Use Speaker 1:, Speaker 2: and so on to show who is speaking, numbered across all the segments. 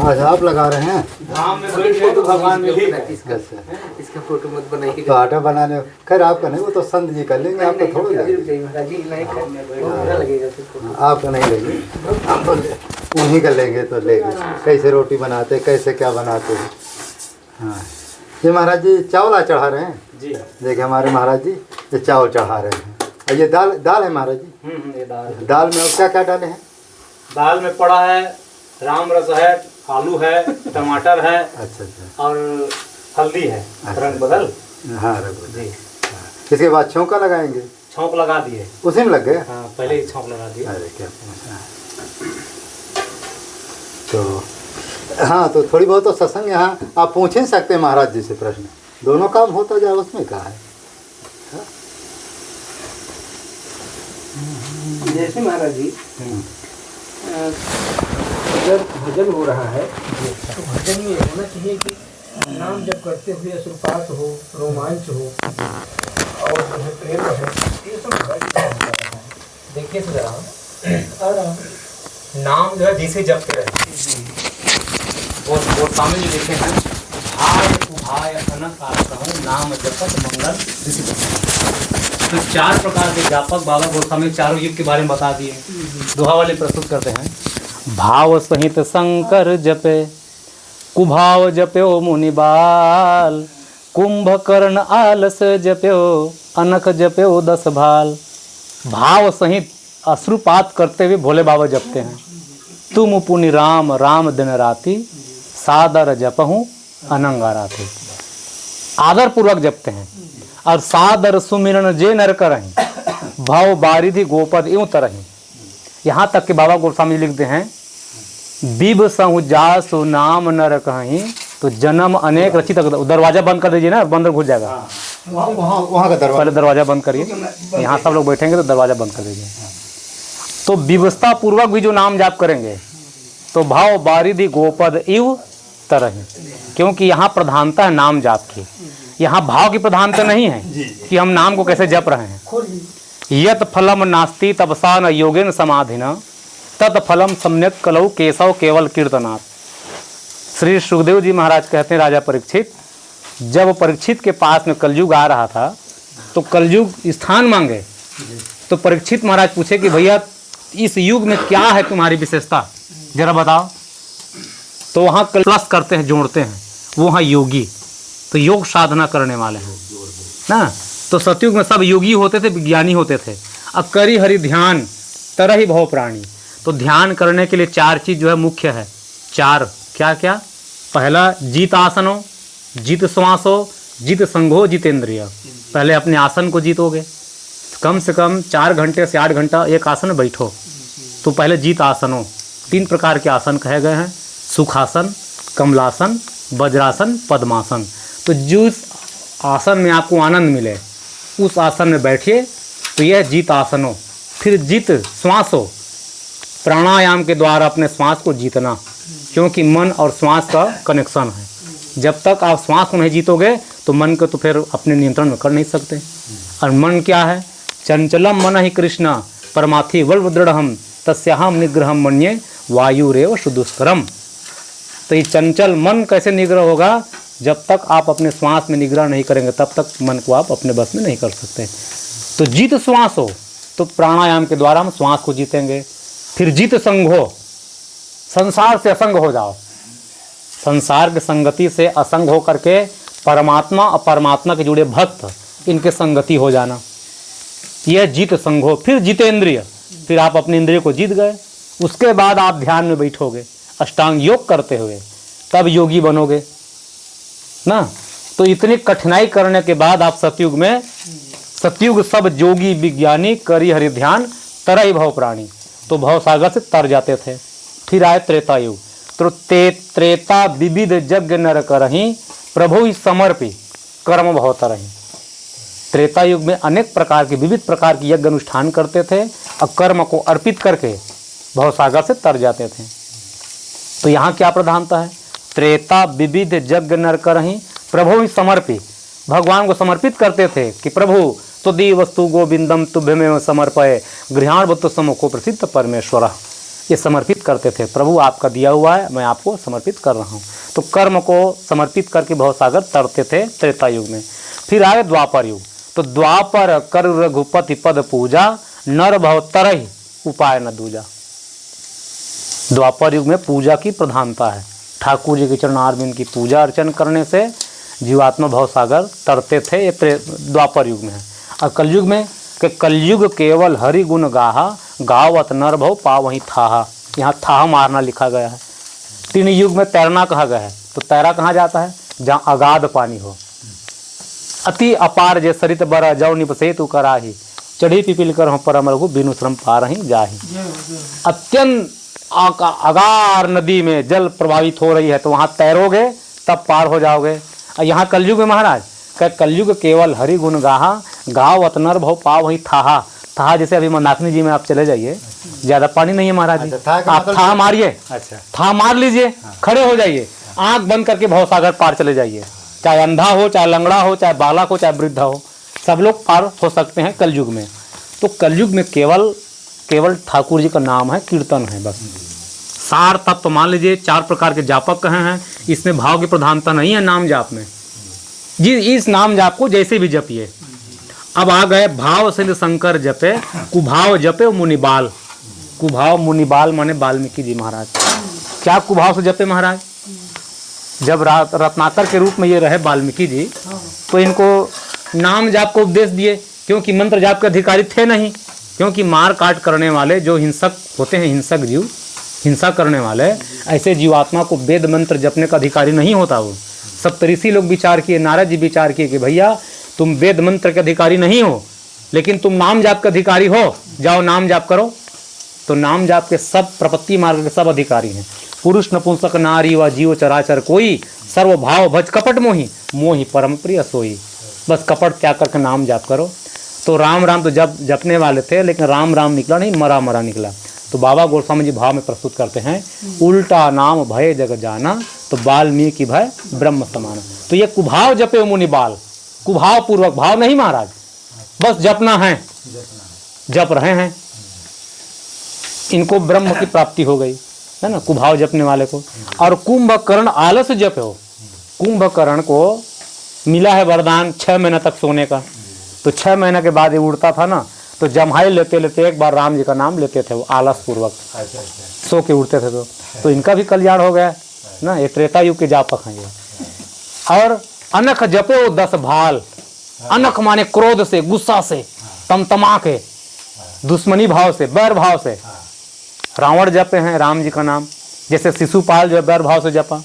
Speaker 1: आज आप लगा रहे हैं?
Speaker 2: धाम में बैठे तो भगवान में भी
Speaker 3: इसका फोटो मत बनाइए।
Speaker 1: तो आटा बनाने खैर आपका नहीं, वो तो संत जी कर लेंगे, आपको थोड़ा आपका नहीं लेंगे, उन्हीं का लेंगे तो लेंगे। कैसे रोटी बनाते, कैसे क्या बनाते हैं। हाँ ये महाराज जी चावल चढ़ा रहे हैं
Speaker 2: जी।
Speaker 1: देखिए हमारे महाराज जी ये चावल चढ़ा रहे हैं। और ये दाल दाल है महाराज जी?
Speaker 2: ये
Speaker 1: दाल में क्या क्या डाले हैं?
Speaker 2: दाल में पड़ा है राम रस है, आलू है, टमाटर है,
Speaker 1: अच्छा अच्छा,
Speaker 2: और हल्दी है, रंग बदल।
Speaker 1: हाँ रंग
Speaker 2: जी।
Speaker 1: इसके बाद छौंका लगाएंगे?
Speaker 2: छौंक लगा दिए,
Speaker 1: उसी में लग गए?
Speaker 2: हाँ पहले ही छौंक लगा दिए।
Speaker 1: अरे क्या तो हाँ, तो थोड़ी बहुत तो सत्संग यहाँ आप पूछ ही सकते हैं महाराज जी से प्रश्न, दोनों काम होता जाए, उसमें क्या है।
Speaker 3: जैसे महाराज जी अगर भजन हो रहा है तो भजन में होना चाहिए कि नाम जब करते हुए अश्रुपात हो, रोमांच हो और जो है प्रेम है, ये सब देखिए तो जरा। और
Speaker 2: नाम जो है जिसे जपते रहे, वो स्वामी जी लिखे हैं, भाय उभाय अनक आश्रम नाम जपत मंगल ऋषि जपत। तो 4 प्रकार के व्यापक बाबा गोस्वामी चारों युग के बारे में बता दिए। दोहा वाले प्रस्तुत करते हैं। भाव सहित शंकर जपे, कुभाव जप्यो मुनिबाल, कुंभकर्ण आलस जप्यो, अनक जप्यो 10 भाल। भाव सहित अश्रुपात करते हुए भोले बाबा जपते हैं। तुम पुनि राम राम दिन राति, सादर जपहूँ अनंगाराति। आदर पूर्वक जपते हैं। और सादर सुमिरन जे नर करहीं, भव बारिधि गोपद यूं तरहीं। यहाँ तक कि बाबा गोस्वामी जी लिखते हैं, बिब सहु जासु नाम नर कहीं, तो जन्म अनेक रचित। दरवाजा बंद कर दीजिए ना, बंदर घुस जाएगा।
Speaker 1: वहाँ का दरवाजा,
Speaker 2: पहले दरवाजा बंद करिए, यहाँ सब लोग बैठेंगे तो दरवाजा बंद कर दीजिए। तो विवस्था पूर्वक भी जो नाम जाप करेंगे तो भाव बारिधि गोपद इव तरह, क्योंकि यहाँ प्रधानता है नाम जाप की। यहाँ भाव की प्रधानता नहीं है कि हम नाम को कैसे जप रहे हैं। यत फलम नास्ति तपसा न योगेन समाधिना, तत् फलम सम्यक कलौ केशव केवल कीर्तनाथ। श्री सुखदेव जी महाराज कहते हैं, राजा परीक्षित, जब परीक्षित के पास में कलयुग आ रहा था तो कलयुग स्थान मांगे, तो परीक्षित महाराज पूछे कि भैया इस युग में क्या है तुम्हारी विशेषता, जरा बताओ। तो वहाँ प्लस करते हैं, जोड़ते हैं, वो वहाँ योगी, तो योग साधना करने वाले हैं ना। तो सतयुग में सब योगी होते थे, विज्ञानी होते थे। अब करी हरि ध्यान तरह ही भव प्राणी, तो ध्यान करने के लिए 4 चीज़ जो है मुख्य है। 4 क्या क्या? पहला जीत आसनो, जीत श्वासो, जीत संघो, जितेंद्रिय। पहले अपने आसन को जीतोगे, कम से कम 4 घंटे से 8 घंटा एक आसन में बैठो। तो पहले जीत आसनो, 3 प्रकार के आसन कहे गए हैं, सुखासन, कमलासन, वज्रासन, पद्मासन। तो जिस आसन में आपको आनंद मिले उस आसन में बैठिए, तो यह जीत आसनो। फिर जीत श्वासो, प्राणायाम के द्वारा अपने श्वास को जीतना, क्योंकि मन और श्वास का कनेक्शन है। जब तक आप श्वास को नहीं जीतोगे तो मन को तो फिर अपने नियंत्रण में कर नहीं सकते। और मन क्या है? चंचलम मन ही कृष्ण परमाथि वल्व दृढ़, तस्याहम निग्रहम मन्ये वायुरेव सुदुष्करम। तो ये चंचल मन कैसे निग्रह होगा? जब तक आप अपने श्वास में निग्रह नहीं करेंगे तब तक मन को आप अपने बस में नहीं कर सकते। तो जीत श्वास हो, तो प्राणायाम के द्वारा हम श्वास को जीतेंगे। फिर जीत संग हो, संसार से असंग हो जाओ, संसार की संगति से असंग हो करके परमात्मा और परमात्मा के जुड़े भक्त इनके संगति हो जाना, यह जीत संग हो। फिर जितेंद्रिय, फिर आप अपने इंद्रिय को जीत गए। उसके बाद आप ध्यान में बैठोगे अष्टांग योग करते हुए, तब योगी बनोगे ना। तो इतनी कठिनाई करने के बाद आप सतयुग में, सतयुग सब जोगी विज्ञानी करी हरि ध्यान तरई भव प्राणी, तो भव सागर से तर जाते थे। फिर आए त्रेता युग, तो त्रेता विविध यज्ञ नर करहीं, प्रभु ही समर्पी कर्म भव तरहीं। त्रेता युग में अनेक प्रकार के विविध प्रकार के यज्ञ अनुष्ठान करते थे और कर्म को अर्पित करके भव सागर से तर जाते थे। तो यहाँ क्या प्रधानता है? त्रेता विविध यज्ञ नर करहीं, प्रभु ही समर्पी, भगवान को समर्पित करते थे कि प्रभु तुदी वस्तु गोविंदम तुभ्यमेव समर्पये गृहाण वस्तु समुखो प्रसिद्ध परमेश्वर। ये समर्पित करते थे। प्रभु आपका दिया हुआ है, मैं आपको समर्पित कर रहा हूँ। तो कर्म को समर्पित करके भवसागर तरते थे त्रेता युग में। फिर आए द्वापर युग। तो द्वापर कर रघुपति पद पूजा, नर भव तरहि उपाय न दूजा। द्वापर युग में पूजा की प्रधानता है। ठाकुर जी के चरणारविंद की पूजा अर्चन करने से जीवात्मा भवसागर तरते थे, ये द्वापर युग में है। और कलयुग में कि कलयुग केवल हरि गुण गाहा, गावत नर भव पावहि थाहा। यहाँ थाहा मारना लिखा गया है। 3 युग में तैरना कहा गया है। तो तैरा कहाँ जाता है? जहाँ अगाध पानी हो। अति अपार जे सरित बर जौ निपसे तू कराही, चढ़ी पिपिल कर परम रघु बिनु श्रम पारहि जाहि। अत्यंत अगार नदी में जल प्रभावित हो रही है तो वहाँ तैरोगे तब पार हो जाओगे। और यहाँ कलयुग में महाराज कलयुग केवल हरि गुण गाहा, गावत नर भव पावहि थाहा। थाहा जैसे अभी मंदाकिनी जी में आप चले जाइए, ज्यादा पानी नहीं है महाराज जी, आप था मारिए,
Speaker 1: अच्छा
Speaker 2: था मार लीजिए, खड़े हो जाइए, आंख बंद करके भवसागर पार चले जाइए। चाहे अंधा हो, चाहे लंगड़ा हो, चाहे बालक हो, चाहे वृद्ध हो, सब लोग पार हो सकते हैं कलयुग में। तो कलयुग में केवल ठाकुर जी का नाम है, कीर्तन है बस। सार तत्व तो मान लीजिए 4 प्रकार के जापक कहे हैं, इसमें भाव की प्रधानता नहीं है नाम जाप में जी। इस नाम जाप को जैसे भी जपिए। अब आ गए भाव सिंध शंकर जपे, कुभाव जपे मुनिबाल। कुभाव मुनिबाल माने वाल्मीकि जी महाराज। क्या कुभाव से जपे महाराज? जब रत्नाकर के रूप में ये रहे वाल्मीकि जी, तो इनको नाम जाप को उपदेश दिए, क्योंकि मंत्र जाप के अधिकारी थे नहीं। क्योंकि मार काट करने वाले जो हिंसक होते हैं, हिंसक जीव, हिंसा करने वाले, ऐसे जीवात्मा को वेद मंत्र जपने का अधिकारी नहीं होता। वो सप्तऋषि लोग विचार किए, नारद जी विचार किए कि भैया तुम वेद मंत्र के अधिकारी नहीं हो, लेकिन तुम नाम जाप के अधिकारी हो, जाओ नाम जाप करो। तो नाम जाप के सब प्रपत्ति मार्ग के सब अधिकारी हैं। पुरुष नपुंसक नारी व जीव चराचर कोई, सर्व भाव भज कपट मोहि, मोहि परम प्रिय सोई। बस कपट त्याग करके नाम जाप करो। तो राम राम तो जपने वाले थे, लेकिन राम राम निकला नहीं, मरा मरा निकला। तो बाबा गोस्वामी जी भाव में प्रस्तुत करते हैं, उल्टा नाम भय जग जाना, तो वाल्मीकि भय ब्रह्म समाना। तो ये कुभाव जपे मुनि बाल, कुभाव पूर्वक, भाव नहीं महाराज, बस जपना है, जप रहे हैं, इनको ब्रह्म की प्राप्ति हो गई है ना, कुभाव जपने वाले को। और कुंभकर्ण आलस जपे हो। कुंभकर्ण को मिला है वरदान 6 महीना तक सोने का। तो 6 महीने के बाद ये उड़ता था ना, तो जम्हाई लेते लेते एक बार राम जी का नाम लेते थे वो आलस पूर्वक, सो के उड़ते थे। तो इनका भी कल्याण हो गया ना, ये त्रेता युग के जापक हैं ये। और अनख जपो 10 भाल। अनख माने क्रोध से, गुस्सा से, तमतमा के, दुश्मनी भाव से, बैर भाव से। रावण जपे हैं राम जी का नाम, जैसे शिशुपाल जो बैर भाव से जपा।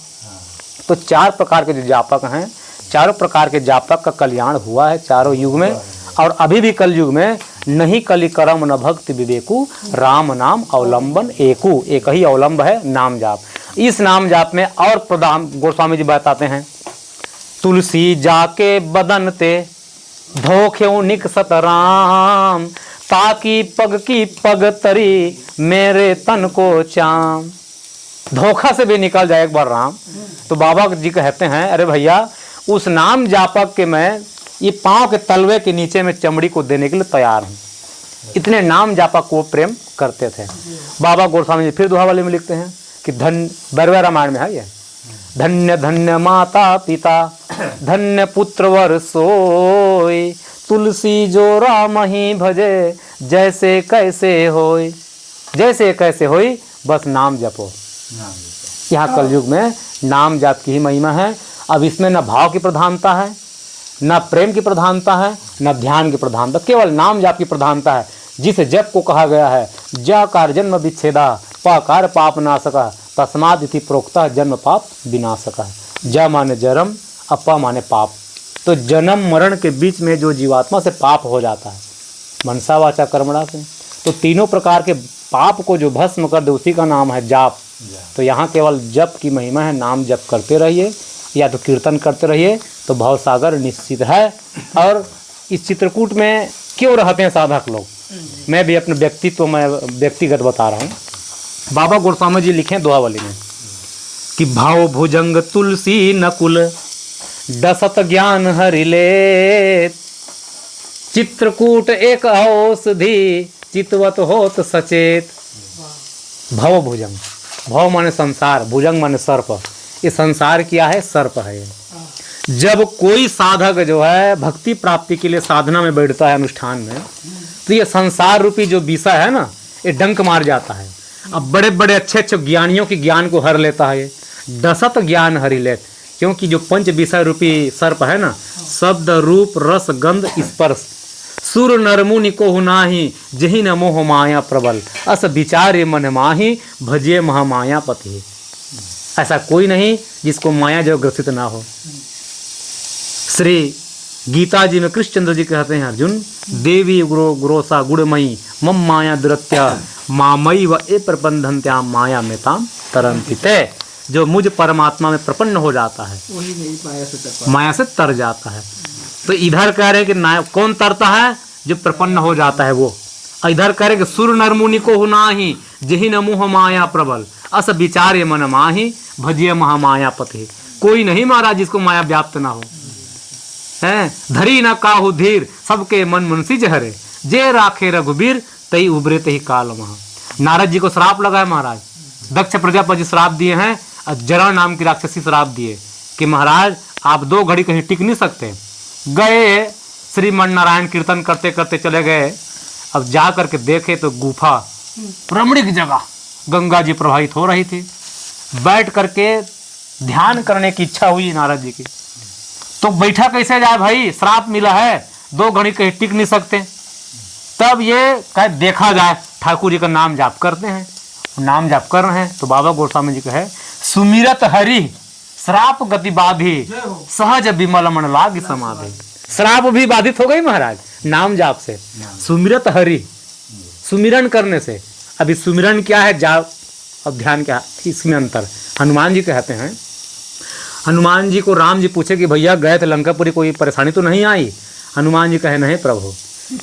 Speaker 2: तो 4 प्रकार के जो जापक हैं, चारों प्रकार के जापक का कल्याण हुआ है चारों युग में। और अभी भी कल युग में नहीं कलि करम न भक्ति विवेकु, राम नाम अवलंबन एकु। एक ही अवलंब है नाम जाप। इस नाम जाप में और प्रधान गोस्वामी जी बताते हैं, तुलसी जाके बदन ते धोख्यो निकसत राम, ताकि पग की पग तरी मेरे तन को चाम। धोखा से भी निकल जाए एक बार राम। तो बाबा जी कहते हैं, अरे भैया उस नाम जापक के मैं ये पांव के तलवे के नीचे में चमड़ी को देने के लिए तैयार हूँ। इतने नाम जापक को प्रेम करते थे। बाबा गोस्वामी जी फिर दोहा वाले में लिखते हैं कि धन्य, बैरवा रामायण में है ये, धन्य धन्य माता पिता, धन्य पुत्र वर सोई, तुलसी जो राम ही भजे, जैसे कैसे होई। जैसे कैसे होई, बस नाम जपो। यहाँ कलयुग में नाम जाप की ही महिमा है। अब इसमें न भाव की प्रधानता है, न प्रेम की प्रधानता है, न ध्यान की प्रधानता, केवल नाम जाप की प्रधानता है। जिस जप को कहा गया है, जाकार जन्म विच्छेदा, पाकार पाप नाशका, तस्माद इति प्रोक्ता जन्म पाप विनाशका। ज माने जन्म, अपा माने पाप। तो जन्म मरण के बीच में जो जीवात्मा से पाप हो जाता है, मनसा वाचा कर्मणा से, तो तीनों प्रकार के पाप को जो भस्म कर दे उसी का नाम है जाप। तो यहाँ केवल जप की महिमा है। नाम जप करते रहिए या तो कीर्तन करते रहिए, तो भवसागर निश्चित है। और इस चित्रकूट में क्यों रहते हैं साधक लोग, मैं भी अपने व्यक्तित्व में व्यक्तिगत बता रहा हूँ। बाबा गोस्वामी जी लिखे दोहावली में कि भाव भुजंग तुलसी नकुल, दसत ज्ञान हरिले, चित्रकूट एक औषधि, चितवत होत सचेत। भव भुजंग, भव माने संसार, भुजंग माने सर्प। ये संसार क्या है? सर्प है ये। जब कोई साधक जो है भक्ति प्राप्ति के लिए साधना में बैठता है अनुष्ठान में, तो ये संसार रूपी जो विषय है ना, ये डंक मार जाता है। अब बड़े बड़े अच्छे अच्छे ज्ञानियों के ज्ञान को हर लेता है ये, दसत ज्ञान हरि लेत। क्योंकि जो पंच विषय रूपी सर्प है ना, शब्द रूप रस गंध स्पर्श, सुर नर मुनि को हुनाही जही न मोह माया प्रबल, अस विचारे मन माही भजिए महामाया पति। ऐसा कोई नहीं जिसको माया जो ग्रसित ना हो। श्री गीता जी में कृष्णचंद्र जी कहते हैं, अर्जुन देवी गुरोसा गुणमयी मम माया दुरत्या मामयी व ए प्रबंधन्त्या माया में ताम तरंति ते। जो मुझ परमात्मा में प्रपन्न हो जाता है
Speaker 3: वही मेरी
Speaker 2: माया से तर जाता है। तो इधर कह रहे कि कौन तरता है? जो प्रपन्न हो जाता है वो। इधर कह रहे कि सुर नर मुनि को हुनाही जही न मोह माया प्रबल, अस विचारे मन माही भजिए महामाया पति। कोई नहीं महाराज जिसको माया व्याप्त ना हो। है धरी न काहू धीर सबके मन मुंसी जहरे, जे राखे रघुबीर तई उबरे तही काल महा। नारद जी को श्राप लगा है महाराज, दक्ष प्रजापति श्राप दिए हैं, और जरा नाम की राक्षसी श्राप दिए कि महाराज आप 2 घड़ी कहीं टिक नहीं सकते। गए श्रीमन नारायण कीर्तन करते करते चले गए। अब जा करके देखे तो गुफा रमणीक जगह, गंगा जी प्रवाहित हो रही थी। बैठ करके ध्यान करने की इच्छा हुई नारद जी की, तो बैठा कैसे जाए भाई, श्राप मिला है, 2 घड़ी कहीं टिक नहीं सकते। तब ये कहे देखा जाए, ठाकुर जी का नाम जाप करते हैं। नाम जाप कर रहे हैं तो बाबा गोस्वामी जी कहे सुमिरत हरि श्राप गति बाधी सहज विमल मन लाग समाधि। श्राप भी बाधित हो गई महाराज नाम जाप से। सुमिरत हरि, सुमिरन करने से। अभी सुमिरन क्या है, जाप और ध्यान क्या, इसमें अंतर। हनुमान जी कहते हैं, हनुमान जी को राम जी पूछे कि भैया गए थे लंकापुरी, कोई परेशानी तो नहीं आई? हनुमान जी कहे नहीं प्रभु,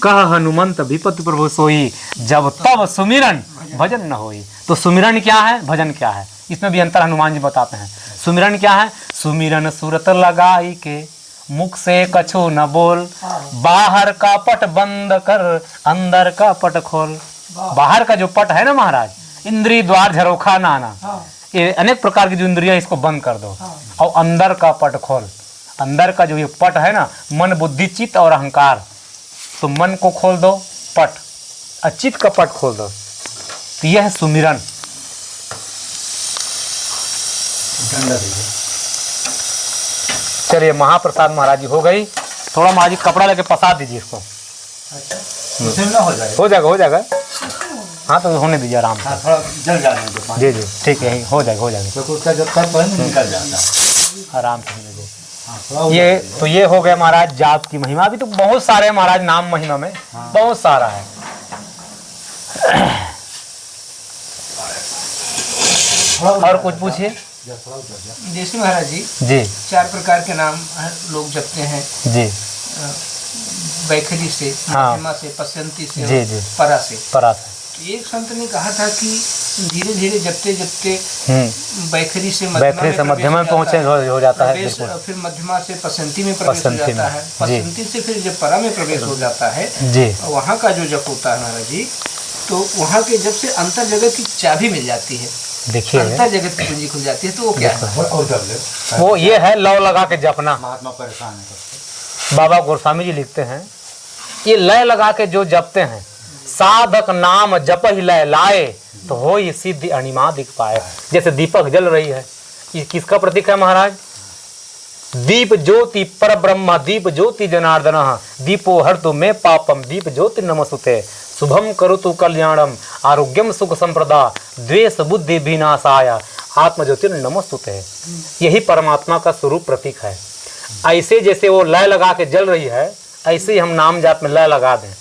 Speaker 2: कह हनुमंत विपत्ति प्रभु सोई, जब तब सुमिरन भजन न होई। तो सुमिरन क्या है, भजन क्या है, इसमें भी अंतर हनुमान जी बताते हैं। सुमिरन क्या है? सुमिरन सूरत लगाई के मुख से कछु न बोल, बाहर का पट बंद कर अंदर का पट खोल। बाहर का जो पट है ना महाराज, इंद्रिय द्वार झरोखा नाना, ये अनेक प्रकार की जो इंद्रियां, इसको बंद कर दो। और अंदर का पट खोल। अंदर का जो ये पट है ना, मन बुद्धि चित्त और अहंकार, तो मन को खोल दो पट, अचित का पट खोल दो। तो यह है सुमिरन। चलिए महाप्रसाद महाराज जी हो गई। थोड़ा महाराज जी कपड़ा लेके पसा दीजिए इसको। हो जाएगा हो जाएगा। हाँ तो होने दीजिए आराम से।
Speaker 1: थोड़ा जल जाने दो।
Speaker 2: जी जी ठीक है, हो जाएगा हो जाएगा।
Speaker 1: क्योंकि उसका जब तक निकल जाता है
Speaker 2: आराम से होने दो। ये तो ये हो गया महाराज जाप की महिमा। अभी तो बहुत सारे महाराज नाम महिमा में बहुत सारा है। और कुछ पूछिए।
Speaker 3: जैसे महाराज जी
Speaker 2: जी
Speaker 3: 4 प्रकार के नाम लोग जपते हैं
Speaker 2: जी,
Speaker 3: बैखरी से,
Speaker 2: हाँ।
Speaker 3: मध्यमा से, पश्यंती से,
Speaker 2: जी, जी।
Speaker 3: परा से।
Speaker 2: परा से।
Speaker 3: तो एक संत ने कहा था कि धीरे धीरे जपते जपते बैखरी से
Speaker 2: मध्यमा में पहुंचे हो जाता है
Speaker 3: प्रवेश,
Speaker 2: बिल्कुल।
Speaker 3: फिर मध्यमा से पश्यंती में प्रवेश हो
Speaker 2: पश्यंती
Speaker 3: जाता
Speaker 2: में,
Speaker 3: है,
Speaker 2: जी।
Speaker 3: पश्यंती से फिर जब परा में प्रवेश हो जाता है
Speaker 2: जी
Speaker 3: वहाँ का जो जप होता है महाराज जी, तो वहाँ के जब से अंतर जगत की चाबी मिल जाती है,
Speaker 2: देखिए
Speaker 3: अंतर जगत की कुंजी खुल जाती है। तो वो क्या है?
Speaker 2: वो ये है लव लगा के जपना।
Speaker 1: महात्मा परेशान है।
Speaker 2: बाबा गोस्वामी जी लिखते हैं, ये लय लगा के जो जपते हैं, साधक नाम जप ही लय लाए तो हो ये सिद्धि अणिमा दिख पाए। जैसे दीपक जल रही है, ये किसका प्रतीक है महाराज? दीप ज्योति पर ब्रह्म, दीप ज्योति जनार्दन, दीपो हर्तु में पापम, दीप ज्योति नमस्तुते, शुभम करोतु कल्याणम, आरोग्यम सुख संप्रदा, द्वेष बुद्धि विनाशाय, आत्म ज्योति नमस्तुते। यही परमात्मा का स्वरूप प्रतीक है। ऐसे जैसे वो लय लगा के जल रही है, ऐसे ही हम नाम जाप में लय लगा दें।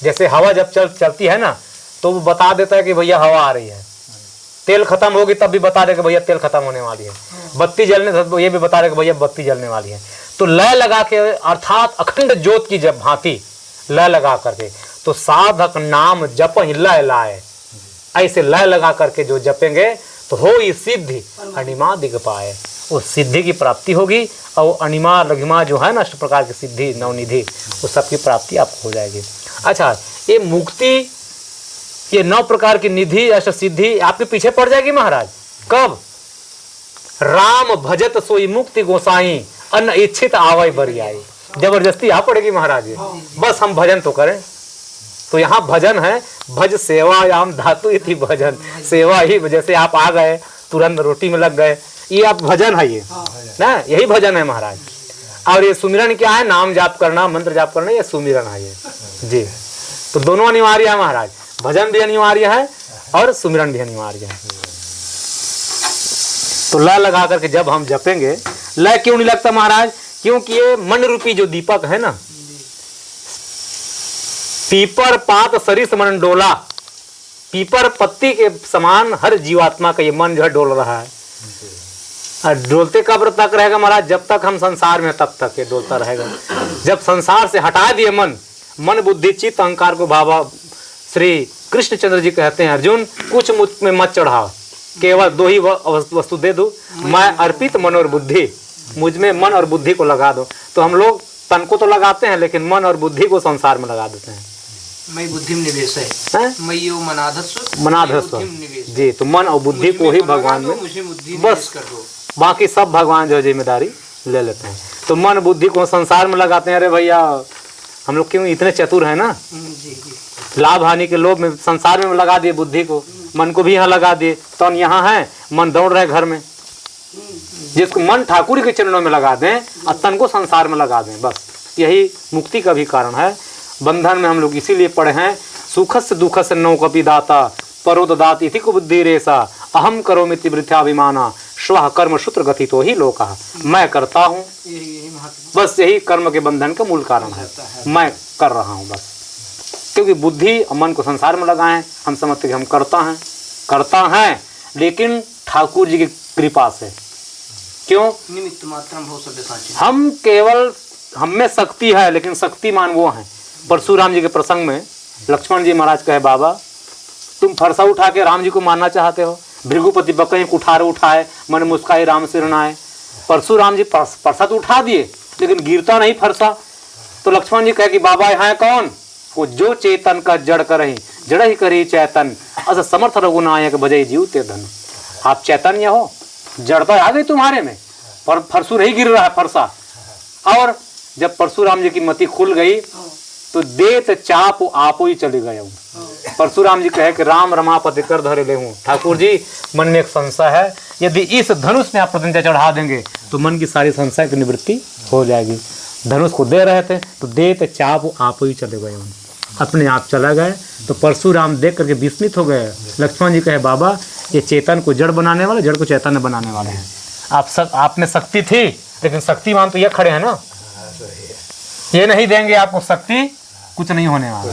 Speaker 2: जैसे हवा जब चलती है ना, तो वो बता देता है कि भैया हवा आ रही है। तेल खत्म होगी तब भी बता दे कि भैया तेल खत्म होने वाली है। बत्ती जलने से ये भी बता दे कि भैया बत्ती जलने वाली है। तो लय लगा के, अर्थात अखंड ज्योत की जब भांति लय लगा करके, तो साधक नाम जप ही लय लाए। ऐसे लय लगा करके जो जपेंगे तो हो ये सिद्धि अणिमा दिख पाए, उस सिद्धि की प्राप्ति होगी। और अणिमा लघिमा जो है ना, अष्ट प्रकार की सिद्धि नवनिधि, उस सब की प्राप्ति आपको हो जाएगी। अच्छा, ये मुक्ति ये 9 प्रकार की निधि अष्ट सिद्धि आपके पीछे पड़ जाएगी महाराज। कब? राम भजत सोई मुक्ति गोसाई, अन्न इच्छित आवै बरियाई। जबरदस्ती आ पड़ेगी महाराज। बस हम भजन तो करें। तो यहाँ भजन है, भज सेवायाम धातु इति भजन, सेवा ही। जैसे आप आ गए तुरंत रोटी में लग गए, ये आप भजन है, ये ना, यही भजन है महाराज। और ये सुमिरन क्या है? नाम जाप करना, मंत्र जाप करना, ये सुमिरन है ये जी। तो दोनों अनिवार्य है महाराज, भजन भी अनिवार्य है और सुमिरन भी अनिवार्य है। तो लय लगा करके जब हम जपेंगे, लय क्यों नहीं लगता महाराज? क्योंकि ये मन रूपी जो दीपक है ना, पीपर पात सरिस मन डोला, पीपर पत्ती के समान हर जीवात्मा का ये मन जो है डोल रहा है। और डोलते कब तक रहेगा महाराज? जब तक हम संसार में, तब तक ये डोलता रहेगा। जब संसार से हटा दिए मन बुद्धि चित्त अहंकार को, बाबा श्री कृष्णचंद्र जी कहते हैं, अर्जुन कुछ मुझ में मत चढ़ाओ, केवल 2 ही वस्तु दे दो, मैं अर्पित मन और बुद्धि, मुझ में मन और बुद्धि को लगा दो। तो हम लोग तन को तो लगाते हैं, लेकिन मन और बुद्धि को संसार में लगा देते हैं।
Speaker 3: मैं बुद्धि में निवेश है, मैं यो
Speaker 2: मनाधस्व जी। तो मन और बुद्धि को ही भगवान में बस कर दो, बाकी सब भगवान जो जिम्मेदारी ले लेते हैं। तो मन बुद्धि को संसार में लगाते हैं। अरे भैया हम लोग क्यों इतने चतुर हैं ना, लाभ हानि के लोभ में संसार में लगा दिए बुद्धि को, मन को भी यहाँ लगा दिए। तो यहाँ है, मन दौड़ रहे घर में। जिसको मन ठाकुर के चरणों में लगा दें और तन को संसार में लगा दें, बस यही मुक्ति का भी कारण है। बंधन में हम लोग इसीलिए पढ़े हैं, सुखस्य दुखस्य नौ कपि दाता परोददात इति को बुद्धि रेसा, अहम करोमिति वृथ्याभिमाना श्वः कर्म सूत्र गतितो ही लोका। मैं करता हूँ, बस यही कर्म के बंधन का मूल कारण है, मैं कर रहा हूँ बस। क्योंकि बुद्धि और मन को संसार में लगाएं, हम समझते कि हम करता हैं, लेकिन ठाकुर जी की कृपा से। क्यों?
Speaker 3: निमित्त मात्रम भव सभ्य साची।
Speaker 2: हम केवल, हम में शक्ति है, लेकिन शक्तिमान वो हैं। परशुराम जी के प्रसंग में लक्ष्मण जी महाराज कहे, बाबा तुम फरसा उठा के राम जी को मारना चाहते हो, भृगुपति बकई उठाए, मन मुस्काए राम सिरनाए। परशुराम जी फरसा तो उठा दिए, लेकिन गिरता नहीं फरसा। तो लक्ष्मण जी कहे कि बाबा यहाँ कौन? वो जो चेतन का जड़ करही, जड़ ही करी चैतन, अस समर्थ रघुनायक बजय जीव ते धन। आप चैतन्य हो, जड़ता आ गई तुम्हारे में, पर फरसू नहीं गिर रहा है फरसा। और जब परशुराम जी की मति खुल गई तो देत चाप आपो ही चले गए हूँ। परशुराम जी कहे कि राम रमापति कर धरे ले हूँ। ठाकुर जी मन में एक संशय है, यदि इस धनुष में आप प्रतिज्ञा चढ़ा देंगे तो मन की सारी संशय की निवृत्ति हो जाएगी। धनुष को दे रहे थे तो देत चाप आपो ही चले गए हूँ, अपने आप चला गए। तो परशुराम देख करके विस्मित हो गए। लक्ष्मण जी कहे, बाबा ये चेतन को जड़ बनाने वाले, जड़ को चेतन बनाने वाले हैं। आप में शक्ति थी, लेकिन शक्तिमान तो ये खड़े हैं ना, ये नहीं देंगे आपको शक्ति, कुछ नहीं होने वाला।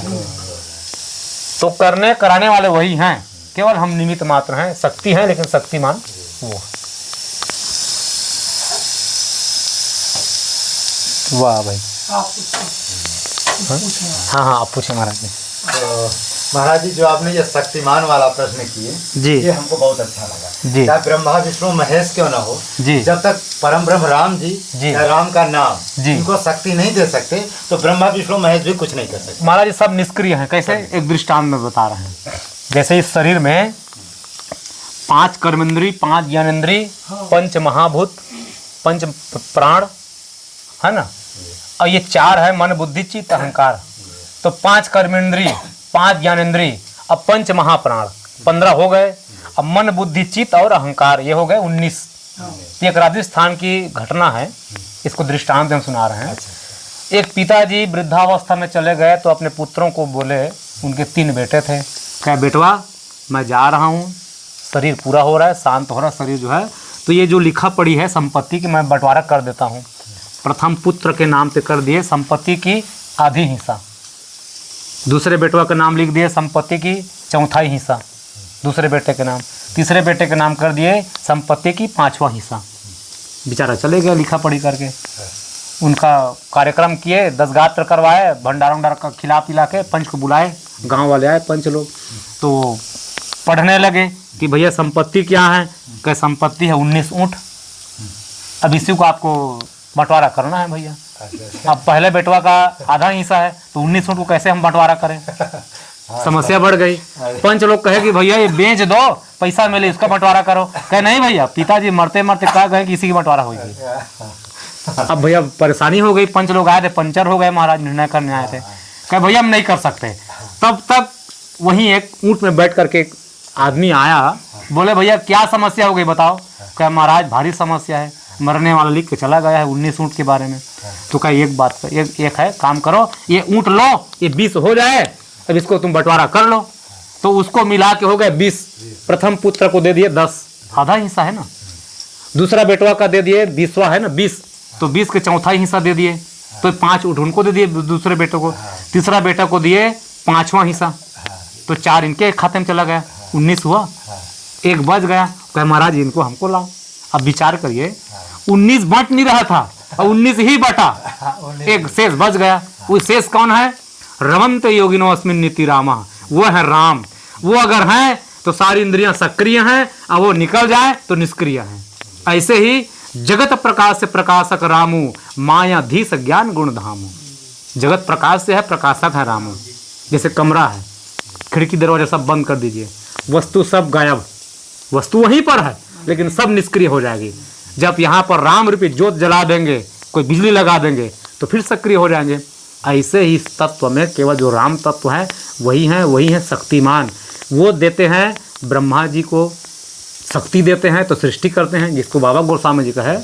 Speaker 2: तो करने कराने वाले वही हैं, केवल हम निमित्त मात्र हैं। शक्ति है लेकिन शक्तिमान वो। वाह भाई, हाँ आप पूछे महाराज जी।
Speaker 1: तो महाराज जी जो आपने ये शक्तिमान वाला प्रश्न किए
Speaker 2: जी,
Speaker 1: ये हमको बहुत अच्छा लगा
Speaker 2: जी।
Speaker 1: चाहे ब्रह्मा विष्णु महेश क्यों ना हो
Speaker 2: जी,
Speaker 1: जब तक परम ब्रह्म राम जी या राम का नाम
Speaker 2: जी
Speaker 1: इनको शक्ति नहीं दे सकते तो ब्रह्मा विष्णु महेश भी कुछ नहीं कर सकते।
Speaker 2: महाराज जी सब निष्क्रिय हैं। कैसे? एक दृष्टांत में बता रहे हैं। जैसे इस शरीर में 5 कर्मेंद्री, 5 ज्ञानेंद्री, 5 महाभूत, 5 प्राण है ना, और ये 4 है मन बुद्धि चित्त अहंकार। तो 5 कर्मेंद्री, 5 ज्ञानेंद्री, अब 5 महाप्राण, 15 हो गए। अब मन बुद्धि चित्त और अहंकार, ये हो गए 19। ये एक राजस्थान की घटना है, इसको दृष्टांत हम सुना रहे हैं। एक पिताजी वृद्धावस्था में चले गए तो अपने पुत्रों को बोले, उनके 3 बेटे थे, क्या बेटवा मैं जा रहा हूँ, शरीर पूरा हो रहा है, शांत हो रहा है शरीर जो है, तो ये जो लिखा पड़ी है संपत्ति की मैं बंटवारा कर देता हूँ। प्रथम पुत्र के नाम पे कर दिए संपत्ति की आधी हिस्सा, दूसरे बेटवा का नाम लिख दिए संपत्ति की 1/4 हिस्सा दूसरे बेटे के नाम, तीसरे बेटे के नाम कर दिए संपत्ति की 5वां हिस्सा। बेचारा चले गए लिखा पढ़ी करके। उनका कार्यक्रम किए, 10 गात्र करवाए, भंडारा उंडारा का खिला पिला के पंच को बुलाए, गांव वाले आए पंच लोग, तो पढ़ने लगे कि भैया संपत्ति क्या है। क्या संपत्ति है 19 ऊँट, अब इसी को आपको बंटवारा करना है भैया। अब पहले बेटवा का आधा हिस्सा है तो 19 ऊँट को कैसे हम बंटवारा करें। समस्या बढ़ गई। पंच लोग कहे कि भैया ये बेच दो, पैसा मिले, इसका बंटवारा करो। कहे नहीं भैया, पिताजी मरते मरते कहा गए कि इसी की बंटवारा होगी। अब भैया परेशानी हो गई, पंच लोग आए थे, पंचर हो गए, महाराज निर्णय करने आए थे। कहे भैया हम नहीं कर सकते। तब तक वहीं एक ऊँट में बैठ करके एक आदमी आया, बोले भैया क्या समस्या हो गई बताओ। कहे महाराज भारी समस्या है, मरने वाला लिख के चला गया है 19 ऊँट के बारे में। तो कहे एक बात एक है, काम करो, ये ऊँट लो, ये 20 हो जाए, अब इसको तुम बंटवारा कर लो। तो उसको मिला के हो गए 20। प्रथम पुत्र को दे दिए 10, आधा हिस्सा है ना। दूसरा बेटवा का दे दिए 20वां है ना 20, तो 20 के चौथा हिस्सा दे दिए। तो 5 ऊँट उनको दे दिए दूसरे बेटे को। तीसरा बेटा को दिए 5वां हिस्सा, तो 4 इनके खाते में चला गया, 19 हुआ। एक बच गया, कहे महाराज इनको हमको लाओ। अब विचार करिए, 19 बंट नहीं रहा था और 19 ही बटा, एक शेष बच गया। वो शेष कौन है? रमंत योगिनो अस्मिन् नीति रामा, वो है राम। वो अगर है तो सारी इंद्रियां सक्रिय हैं, और वो निकल जाए तो निष्क्रिय हैं। ऐसे ही जगत प्रकाश से प्रकाशक रामू, मायाधीश ज्ञान गुण धामू। जगत प्रकाश से है, प्रकाशक है रामू। जैसे कमरा है, खिड़की दरवाजा सब बंद कर दीजिए, वस्तु सब गायब, वस्तु वहीं पर है लेकिन सब निष्क्रिय हो जाएगी। जब यहाँ पर राम रूपी ज्योत जला देंगे, कोई बिजली लगा देंगे, तो फिर सक्रिय हो जाएंगे। ऐसे ही इस तत्व में केवल जो राम तत्व है वही है शक्तिमान। वो देते हैं ब्रह्मा जी को शक्ति देते हैं तो सृष्टि करते हैं, जिसको बाबा गोस्वामी जी का है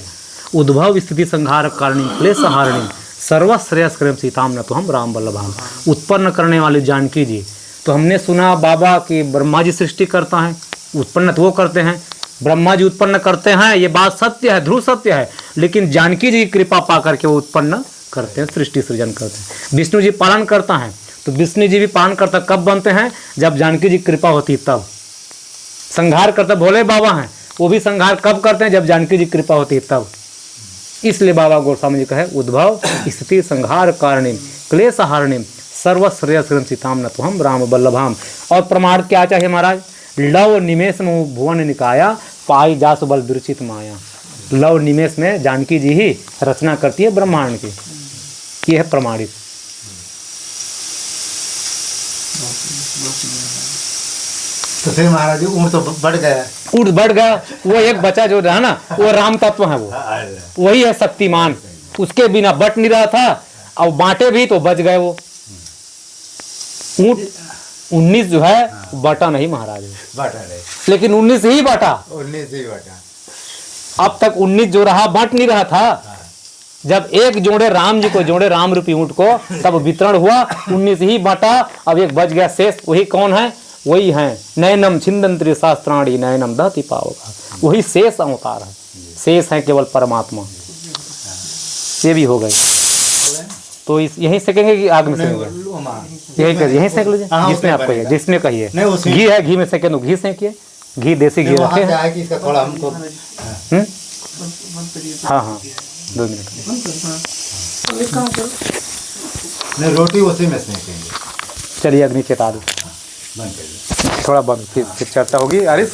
Speaker 2: उद्भव स्थिति संहार कारिणी क्लेश हारिणी सर्वश्रेयस्करम सीताम न तो हम राम वल्लभाम। उत्पन्न करने वाले जानकी जी, तो हमने सुना बाबा कि ब्रह्मा जी सृष्टि करता है, उत्पन्न तो वो करते हैं, ब्रह्मा जी उत्पन्न करते हैं, ये बात सत्य है, ध्रुव सत्य है। लेकिन जानकी जी की कृपा पा करके वो उत्पन्न करते हैं, सृष्टि सृजन करते हैं। विष्णु जी पालन करता है, तो विष्णु जी भी पालन करता कब बनते हैं? जब जानकी जी कृपा होती तब। संहार करता भोले बाबा हैं, वो भी संहार कब करते हैं? जब जानकी जी कृपा होती तब। इसलिए बाबा गोस्वामी जी का है उद्भव स्थिति संहार कारिणी क्लेश हारिणी सर्वश्रेयस्करम सीताम न तो हम राम वल्लभाम। और प्रमाण क्या चाहिए महाराज? लव निमेष में भुवन निकाया, पाई जासु बल विरचित माया। लव निमेष में जानकी जी ही रचना करती है ब्रह्मांड की, ये है प्रमाणित।
Speaker 1: तो फिर महाराज ऊँट तो बढ़ गया,
Speaker 2: ऊँट बढ़ गया, वो एक बचा जो रहा ना, वो राम तत्व है, वो वही है शक्तिमान। उसके बिना बट नहीं रहा था, और बांटे भी तो बच गए वो। ऊँट 19 जो है बटा नहीं महाराज,
Speaker 1: बटा नहीं,
Speaker 2: लेकिन 19 ही बटा।
Speaker 1: 19 ही बटा।
Speaker 2: अब तक 19 जो रहा बट नहीं रहा था। जब एक जोड़े राम जी को जोड़े राम रूपी ऊँट को, तब वितरण हुआ, 19 ही बटा। अब एक बच गया शेष, वही कौन है? वही है नयनम छिंदंत्री शास्त्राणी नयनम दहति पावका, वही शेष अवतार है। शेष है केवल परमात्मा। ये भी हो गए, तो इस यहीं सेकेंगे कि आग में सेकेंगे? यहीं सेक लीजिए, जिसने आप कहिए, जिसने कहिए। घी है, घी में सेकेंगे तो घी सेकिए, घी देसी घी रखे हैं। हाँ 2 मिनट
Speaker 1: नहीं, रोटी उसी में सेकेंगे।
Speaker 2: चलिए अग्नि चेता दो, थोड़ा बंद, फिर चर्चा होगी। अरे